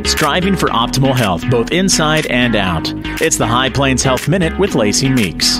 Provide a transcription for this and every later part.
Striving for optimal health, both inside and out. It's the High Plains Health Minute with Lacey Meeks.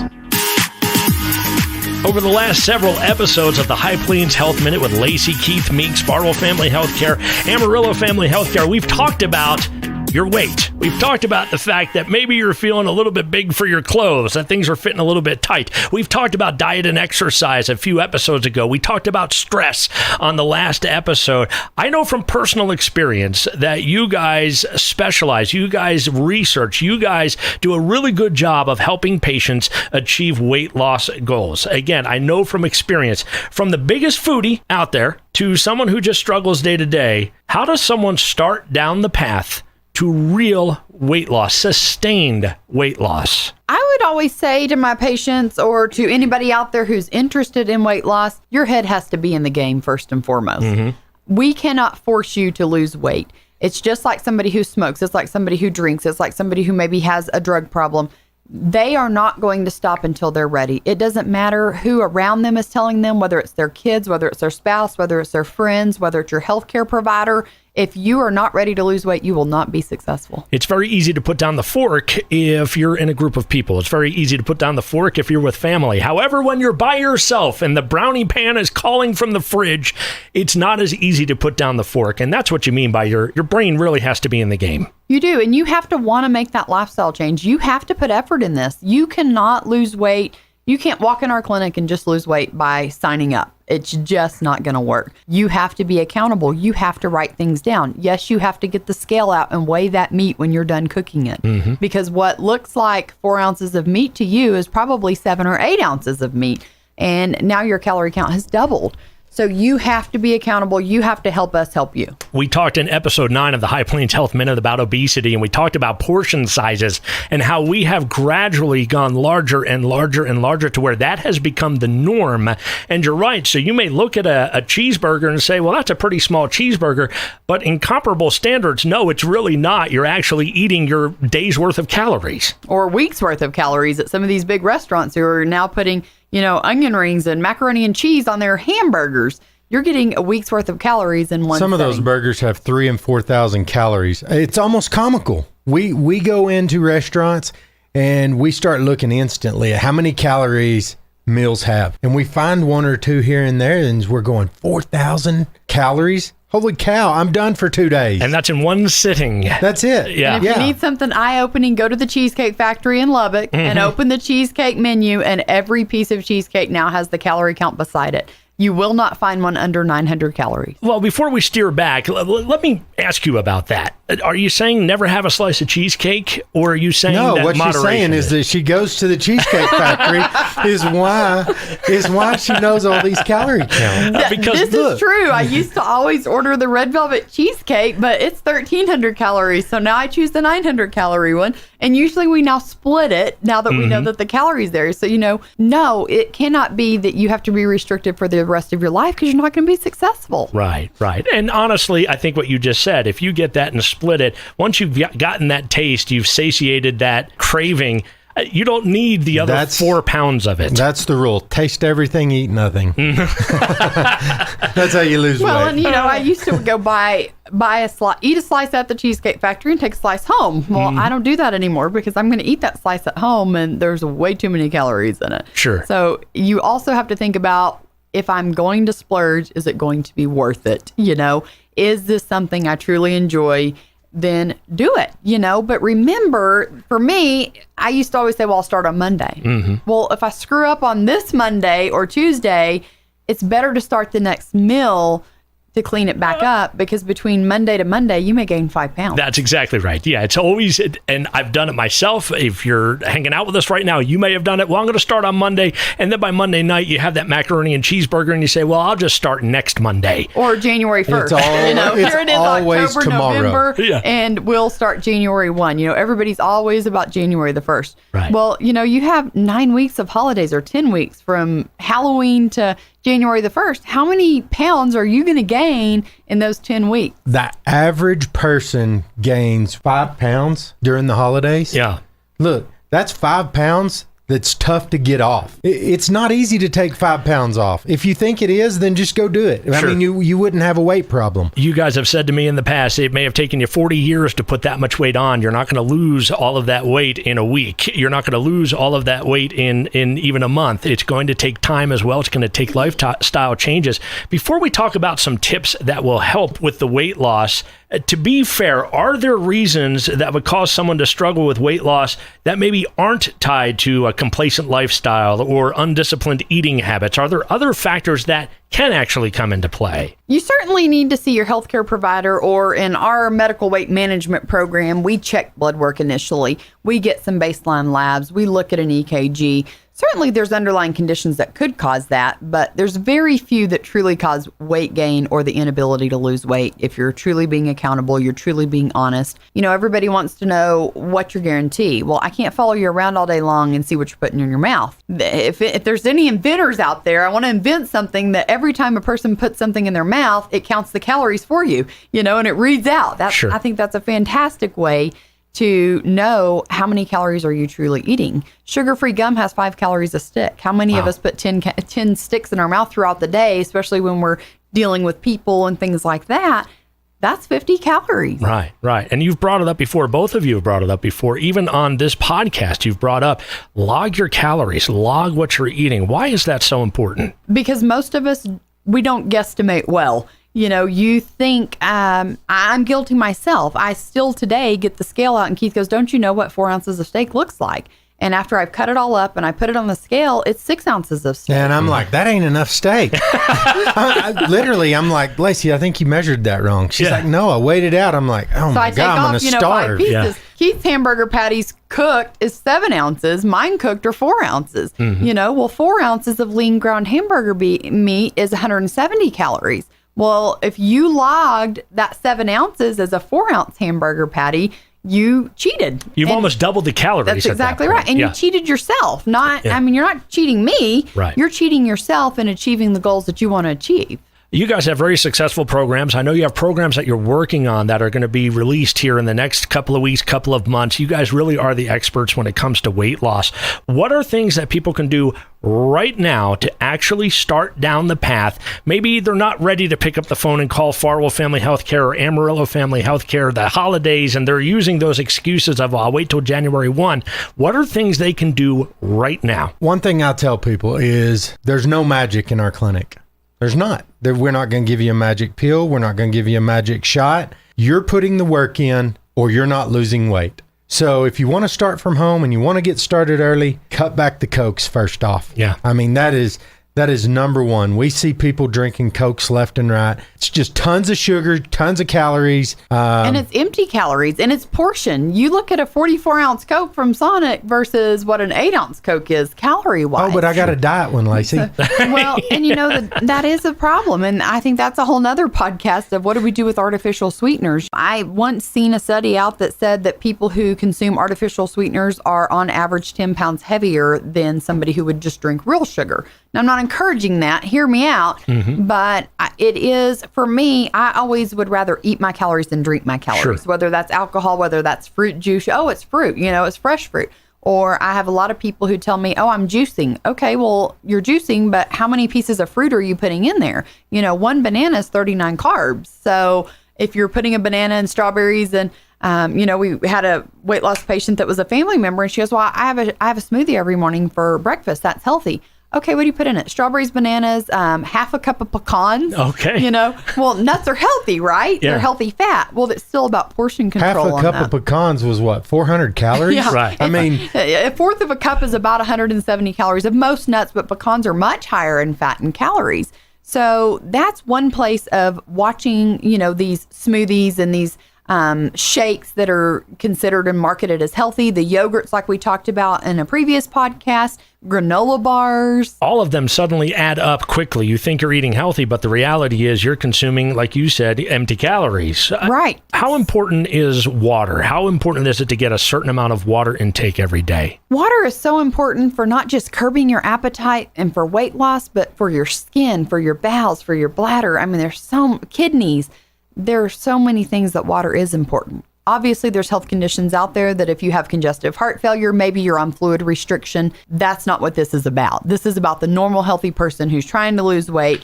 Over the last several episodes of the High Plains Health Minute with Lacey, Keith Meeks, Barwell Family Healthcare, Amarillo Family Healthcare, we've talked about your weight. We've talked about the fact that maybe you're feeling a little bit big for your clothes, that things are fitting a little bit tight. We've talked about diet and exercise a few episodes ago. We talked about stress on the last episode. I know from personal experience that you guys specialize, you guys research, you guys do a really good job of helping patients achieve weight loss goals. Again, I know from experience, from the biggest foodie out there to someone who just struggles day to day, how does someone start down the path to real weight loss, sustained weight loss? I would always say to my patients or to anybody out there who's interested in weight loss, your head has to be in the game first and foremost. We cannot force you to lose weight. It's just like somebody who smokes. It's like somebody who drinks. It's like somebody who maybe has a drug problem. They are not going to stop until they're ready. It doesn't matter who around them is telling them, whether it's their kids, whether it's their spouse, whether it's their friends, whether it's your healthcare provider. If you are not ready to lose weight, you will not be successful. It's very easy to put down the fork if you're in a group of people. It's very easy to put down the fork if you're with family. However, when you're by yourself and the brownie pan is calling from the fridge, it's not as easy to put down the fork. And that's what you mean by your brain really has to be in the game. You do. And you have to want to make that lifestyle change. You have to put effort in this. You cannot lose weight. You can't walk in our clinic and just lose weight by signing up. It's just not going to work. You have to be accountable. You have to write things down. Yes, you have to get the scale out and weigh that meat when you're done cooking it. Because what looks like 4 ounces of meat to you is probably 7 or 8 ounces of meat. And now your calorie count has doubled. So you have to be accountable. You have to help us help you. We talked in episode 9 of the High Plains Health Minute about obesity, and we talked about portion sizes and how we have gradually gone larger and larger and larger to where that has become the norm. And you're right. So you may look at a cheeseburger and say, well, that's a pretty small cheeseburger. But in comparable standards, no, it's really not. You're actually eating your day's worth of calories. Or a week's worth of calories at some of these big restaurants who are now putting onion rings and macaroni and cheese on their hamburgers. You're getting a week's worth of calories in one Some of those burgers have 3,000 and 4,000 calories. It's almost comical. We go into restaurants and we start looking instantly at how many calories meals have. And we find one or two here and there, and we're going 4,000 calories. Holy cow, I'm done for 2 days. And that's in one sitting. That's it. Yeah. And if you need something eye-opening, go to the Cheesecake Factory in Lubbock and open the cheesecake menu, and every piece of cheesecake now has the calorie count beside it. You will not find one under 900 calories. Well, before we steer back, let me ask you about that. Are you saying never have a slice of cheesecake, or are you saying no? That what she's saying is that she goes to the Cheesecake Factory is why she knows all these calorie counts. Because this is true. I used to always order the red velvet cheesecake, but it's 1,300 calories. So now I choose the 900 calorie one, and usually we now split it now that we know that the calories there. So no, it cannot be that you have to be restricted for the rest of your life because you're not going to be successful. Right. And honestly, I think what you just said, if you get that and split it, once you've gotten that taste, you've satiated that craving, you don't need the other 4 pounds of it. That's the rule. Taste everything, eat nothing. That's how you lose weight. Well, and I used to go buy a slice, eat a slice at the Cheesecake Factory and take a slice home. Well, I don't do that anymore because I'm going to eat that slice at home and there's way too many calories in it. Sure. So you also have to think about, if I'm going to splurge, is it going to be worth it? Is this something I truly enjoy? Then do it, But remember, for me, I used to always say, well, I'll start on Monday. Well, if I screw up on this Monday or Tuesday, it's better to start the next meal to clean it back up, because between Monday to Monday, you may gain 5 pounds. That's exactly right. Yeah, it's always, and I've done it myself. If you're hanging out with us right now, you may have done it. Well, I'm going to start on Monday, and then by Monday night, you have that macaroni and cheeseburger, and you say, well, I'll just start next Monday. Or January 1st. It's here it is, always October, tomorrow. November, and we'll start January 1. Everybody's always about January the 1st. Right. Well, you have 9 weeks of holidays, or 10 weeks from Halloween to January the 1st. How many pounds are you going to gain in those 10 weeks? The average person gains 5 pounds during the holidays. Yeah. Look, that's 5 pounds that's tough to get off. It's not easy to take 5 pounds off. If you think it is, then just go do it. Sure. I mean, you wouldn't have a weight problem. You guys have said to me in the past, it may have taken you 40 years to put that much weight on. You're not going to lose all of that weight in a week. You're not going to lose all of that weight in even a month. It's going to take time as well. It's going to take lifestyle changes. Before we talk about some tips that will help with the weight loss, to be fair, are there reasons that would cause someone to struggle with weight loss that maybe aren't tied to a complacent lifestyle or undisciplined eating habits? Are there other factors that can actually come into play? You certainly need to see your healthcare provider, or in our medical weight management program, we check blood work initially. We get some baseline labs. We look at an EKG. Certainly there's underlying conditions that could cause that, but there's very few that truly cause weight gain or the inability to lose weight. If you're truly being accountable, you're truly being honest. You know, everybody wants to know what's your guarantee. Well, I can't follow you around all day long and see what you're putting in your mouth. If there's any inventors out there, I want to invent something that every time a person puts something in their mouth, it counts the calories for you, you know, and it reads out. Sure. I think that's a fantastic way to know how many calories are you truly eating. Sugar-free gum has 5 calories a stick. How many of us put 10 sticks in our mouth throughout the day, especially when we're dealing with people and things like that? That's 50 calories. Right. And you've brought it up before. Both of you have brought it up before. Even on this podcast, you've brought up log your calories, log what you're eating. Why is that so important? Because most of us, we don't guesstimate well. You know, you think, I'm guilty myself. I still today get the scale out and Keith goes, don't you know what 4 ounces of steak looks like? And after I've cut it all up and I put it on the scale, it's 6 ounces of steak. And I'm like, that ain't enough steak. I'm like, Lacey, I think you measured that wrong. She's like, no, I weighed it out. I'm like, oh my God, I'm going to starve. 5 pieces. Keith's hamburger patties cooked is 7 ounces. Mine cooked are 4 ounces. You know, well, 4 ounces of lean ground hamburger meat is 170 calories. Well, if you logged that 7 ounces as a 4 ounce hamburger patty, you cheated. You've almost doubled the calories. That's exactly right. And you cheated yourself. I mean, you're not cheating me. Right. You're cheating yourself in achieving the goals that you want to achieve. You guys have very successful programs. I know you have programs that you're working on that are going to be released here in the next couple of weeks, couple of months. You guys really are the experts when it comes to weight loss. What are things that people can do right now to actually start down the path? Maybe they're not ready to pick up the phone and call Farwell Family Healthcare or Amarillo Family Healthcare the holidays, and they're using those excuses of, I'll wait till January 1. What are things they can do right now? One thing I'll tell people is there's no magic in our clinic. There's not. We're not going to give you a magic pill. We're not going to give you a magic shot. You're putting the work in, or you're not losing weight. So if you want to start from home and you want to get started early, cut back the Cokes first off. Yeah. I mean, that is number one. We see people drinking Cokes left and right. It's just tons of sugar, tons of calories. And it's empty calories, and it's portion. You look at a 44-ounce Coke from Sonic versus what an 8-ounce Coke is calorie-wise. Oh, but I got a diet one, Lacey. Well, and you know, that is a problem. And I think that's a whole nother podcast of what do we do with artificial sweeteners. I once seen a study out that said that people who consume artificial sweeteners are on average 10 pounds heavier than somebody who would just drink real sugar. Now, I'm not encouraging that. Hear me out. But it is, for me, I always would rather eat my calories than drink my calories, Sure. whether that's alcohol, whether that's fruit juice. Oh, it's fruit, you know, it's fresh fruit. Or I have a lot of people who tell me, oh, I'm juicing. Okay, well, you're juicing, but how many pieces of fruit are you putting in there? You know, one banana is 39 carbs. So if you're putting a banana and strawberries and you know, we had a weight loss patient that was a family member, and she goes, well, I have a smoothie every morning for breakfast. That's healthy. Okay, what do you put in it? Strawberries, bananas, half a cup of pecans. Okay. You know, well, nuts are healthy, right? Yeah. They're healthy fat. Well, it's still about portion control. Half a cup of pecans was what, 400 calories? Yeah. Right. I mean, a fourth of a cup is about 170 calories of most nuts, but pecans are much higher in fat and calories. So that's one place of watching, you know, these smoothies and these shakes that are considered and marketed as healthy, the yogurts like we talked about in a previous podcast, granola bars. All of them suddenly add up quickly. You think you're eating healthy, but the reality is you're consuming, like you said, empty calories. Right. How important is water? How important is it to get a certain amount of water intake every day? Water is so important for not just curbing your appetite and for weight loss, but for your skin, for your bowels, for your bladder. I mean, there's kidneys. There are so many things that water is important. Obviously, there's health conditions out there that if you have congestive heart failure, maybe you're on fluid restriction. That's not what this is about. This is about the normal, healthy person who's trying to lose weight,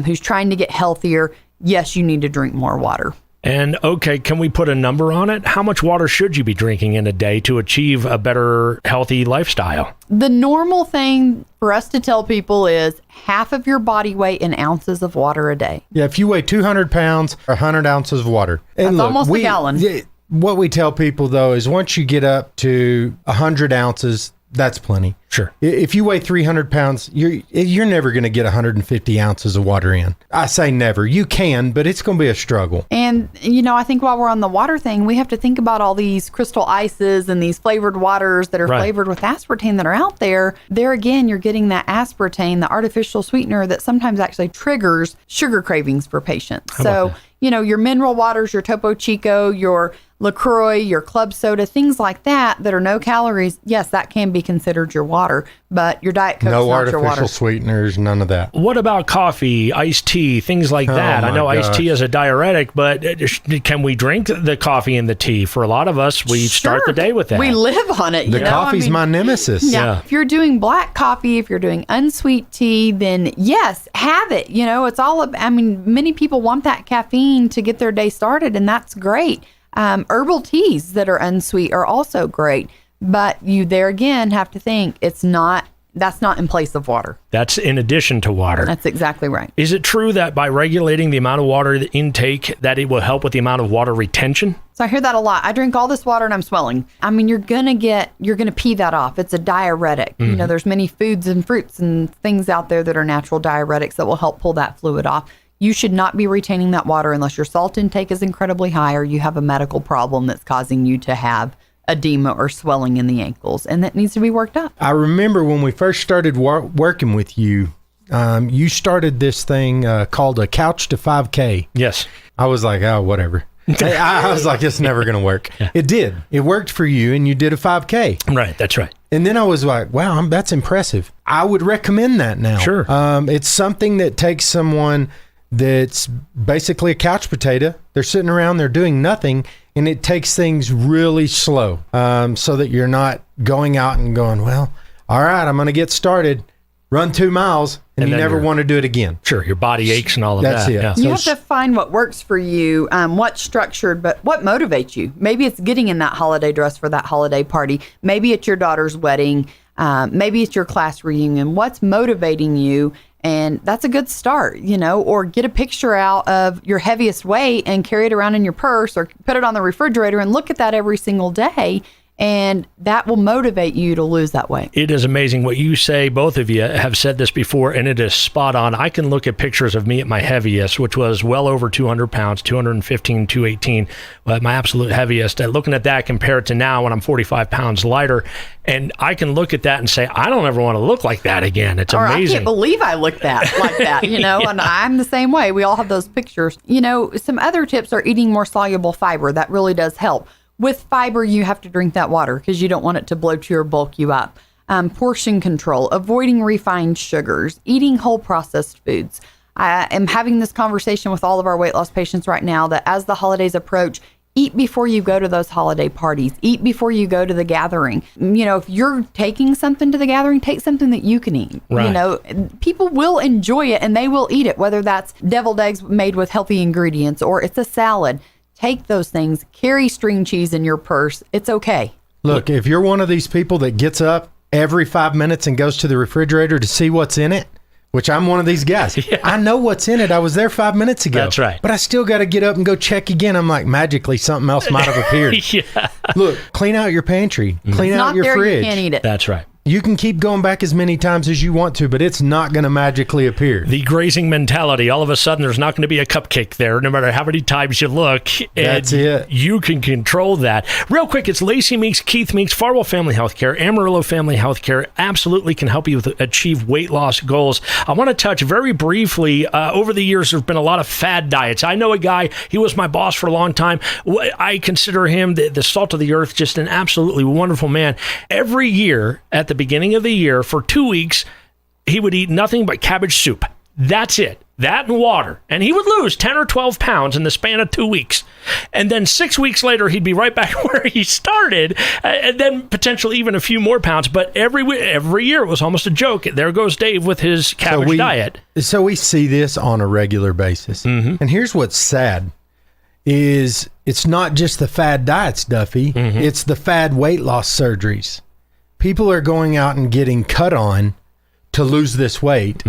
who's trying to get healthier. Yes, you need to drink more water. And okay, can we put a number on it? How much water should you be drinking in a day to achieve a better, healthy lifestyle? The normal thing for us to tell people is half of your body weight in ounces of water a day. Yeah, if you weigh 200 pounds, 100 ounces of water. And That's almost a gallon. What we tell people, though, is once you get up to 100 ounces, that's plenty. Sure. If you weigh 300 pounds, you're never going to get 150 ounces of water in. I say never. You can, but it's going to be a struggle. And, I think while we're on the water thing, we have to think about all these crystal ices and these flavored waters that are flavored with aspartame that are out there. There again, you're getting that aspartame, the artificial sweetener that sometimes actually triggers sugar cravings for patients. So, your mineral waters, your Topo Chico, your LaCroix, your club soda, things like that are no calories. Yes, that can be considered your water, but your Diet Coke's no not your water. artificial sweeteners, none of that. What about coffee, iced tea, things like that? I know iced tea is a diuretic, but can we drink the coffee and the tea? For a lot of us, we start the day with that. We live on it. The coffee's my nemesis. Yeah. If you're doing black coffee, if you're doing unsweet tea, then yes, have it. It's all many people want that caffeine to get their day started, and that's great. Herbal teas that are unsweet are also great, but you there again have to think that's not in place of water. That's in addition to water. That's exactly right. Is it true that by regulating the amount of water intake that it will help with the amount of water retention? So I hear that a lot. I drink all this water and I'm swelling. You're going to pee that off. It's a diuretic. Mm-hmm. There's many foods and fruits and things out there that are natural diuretics that will help pull that fluid off. You should not be retaining that water unless your salt intake is incredibly high or you have a medical problem that's causing you to have edema or swelling in the ankles, and that needs to be worked up. I remember when we first started working with you, you started this thing called a Couch to 5K. Yes. I was like, oh, whatever. I was like, it's never going to work. Yeah. It did. It worked for you, and you did a 5K. Right, that's right. And then I was like, wow, that's impressive. I would recommend that now. Sure. It's something that takes someone that's basically a couch potato. They're sitting around, they're doing nothing, and it takes things really slow so that you're not going out and going, well, all right, I'm going to get started, run 2 miles, and you never want to do it again. Sure, your body aches and all of that. That's it. Yeah. You have to find what works for you, what's structured, but what motivates you. Maybe it's getting in that holiday dress for that holiday party. Maybe it's your daughter's wedding. Maybe it's your class reunion. What's motivating you? And that's a good start, or get a picture out of your heaviest weight and carry it around in your purse or put it on the refrigerator and look at that every single day. And that will motivate you to lose that weight. It is amazing what you say. Both of you have said this before, and it is spot on. I can look at pictures of me at my heaviest, which was well over 200 pounds, 215, 218, at my absolute heaviest. And looking at that compared to now when I'm 45 pounds lighter, and I can look at that and say, I don't ever want to look like that again. It's amazing. I can't believe I look like that, yeah. And I'm the same way. We all have those pictures. Some other tips are eating more soluble fiber. That really does help. With fiber, you have to drink that water because you don't want it to bloat you or bulk you up. Portion control, avoiding refined sugars, eating whole processed foods. I am having this conversation with all of our weight loss patients right now that as the holidays approach, eat before you go to those holiday parties. Eat before you go to the gathering. If you're taking something to the gathering, take something that you can eat. Right. People will enjoy it and they will eat it, whether that's deviled eggs made with healthy ingredients or it's a salad. Take those things, carry string cheese in your purse. It's okay. Look, if you're one of these people that gets up every 5 minutes and goes to the refrigerator to see what's in it, which I'm one of these guys. Yeah. I know what's in it. I was there 5 minutes ago. That's right. But I still got to get up and go check again. I'm like, magically something else might have appeared. Yeah. Look, clean out your pantry. Clean out your fridge. You can't eat it. That's right. You can keep going back as many times as you want to, but it's not going to magically appear. The grazing mentality. All of a sudden, there's not going to be a cupcake there, no matter how many times you look. That's it. You can control that. Real quick, it's Lacey Meeks, Keith Meeks, Farwell Family Healthcare, Amarillo Family Healthcare. Absolutely can help you achieve weight loss goals. I want to touch very briefly. Over the years, there's been a lot of fad diets. I know a guy, he was my boss for a long time. I consider him the salt of the earth, just an absolutely wonderful man. Every year, at the beginning of the year, for 2 weeks, he would eat nothing but cabbage soup. That's it. That and water. And he would lose 10 or 12 pounds in the span of 2 weeks. And then 6 weeks later, he'd be right back where he started, and then potentially even a few more pounds. But every year, it was almost a joke. There goes Dave with his cabbage diet. So we see this on a regular basis. Mm-hmm. And here's what's sad is it's not just the fad diets, Duffy. Mm-hmm. It's the fad weight loss surgeries. People are going out and getting cut on to lose this weight,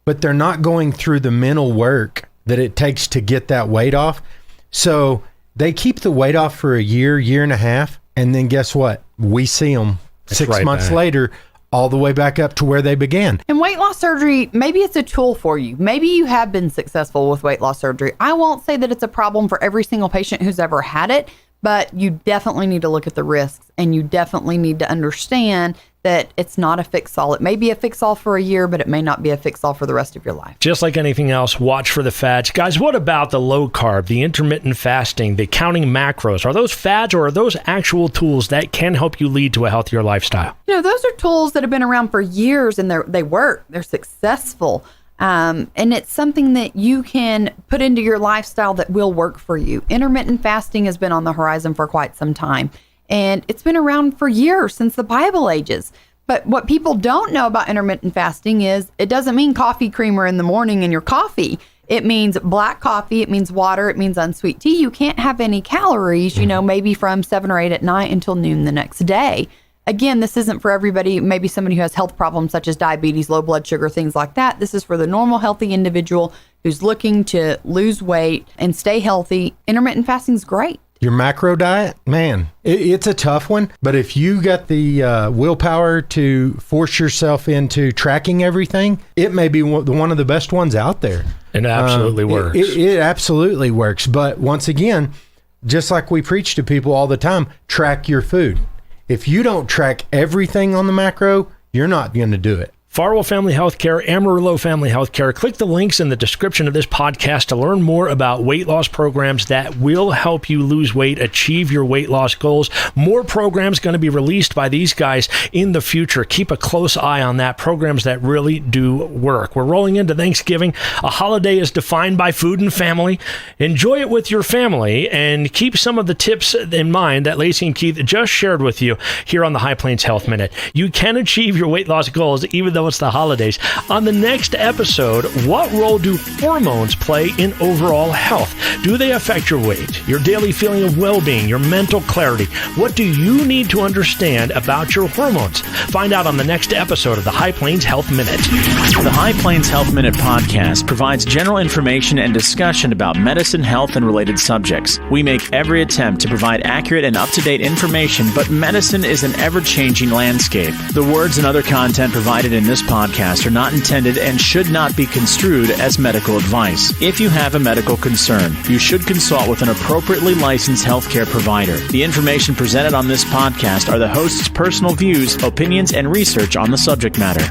but they're not going through the mental work that it takes to get that weight off. So they keep the weight off for a year, year and a half, and then guess what? We see them 6 months later, all the way back up to where they began. And weight loss surgery, maybe it's a tool for you. Maybe you have been successful with weight loss surgery. I won't say that it's a problem for every single patient who's ever had it, but you definitely need to look at the risks, and you definitely need to understand that it's not a fix-all. It may be a fix-all for a year, but it may not be a fix-all for the rest of your life. Just like anything else, watch for the fads. Guys, what about the low carb, the intermittent fasting, the counting macros? Are those fads, or are those actual tools that can help you lead to a healthier lifestyle? You know, those are tools that have been around for years, and they work. They're successful. And it's something that you can put into your lifestyle that will work for you. Intermittent fasting has been on the horizon for quite some time, and it's been around for years, since the Bible ages. But what people don't know about intermittent fasting is it doesn't mean coffee creamer in the morning in your coffee. It means black coffee. It means water. It means unsweet tea. You can't have any calories, maybe from 7 or 8 at night until noon the next day. Again, this isn't for everybody, maybe somebody who has health problems such as diabetes, low blood sugar, things like that. This is for the normal, healthy individual who's looking to lose weight and stay healthy. Intermittent fasting is great. Your macro diet, man, it's a tough one. But if you got the willpower to force yourself into tracking everything, it may be one of the best ones out there. It absolutely works. It absolutely works. But once again, just like we preach to people all the time, track your food. If you don't track everything on the macro, you're not going to do it. Farwell Family Healthcare, Amarillo Family Healthcare. Click the links in the description of this podcast to learn more about weight loss programs that will help you lose weight, achieve your weight loss goals. More programs going to be released by these guys in the future. Keep a close eye on that. Programs that really do work. We're rolling into Thanksgiving. A holiday is defined by food and family. Enjoy it with your family, and keep some of the tips in mind that Lacey and Keith just shared with you here on the High Plains Health Minute. You can achieve your weight loss goals even though it's the holidays. On the next episode, what role do hormones play in overall health? Do they affect your weight, your daily feeling of well-being, your mental clarity? What do you need to understand about your hormones? Find out on the next episode of the High Plains Health Minute. The High Plains Health Minute podcast provides general information and discussion about medicine, health, and related subjects. We make every attempt to provide accurate and up-to-date information, but medicine is an ever-changing landscape. The words and other content provided in this podcast are not intended and should not be construed as medical advice. If you have a medical concern, you should consult with an appropriately licensed healthcare provider. The information presented on this podcast are the host's personal views, opinions, and research on the subject matter.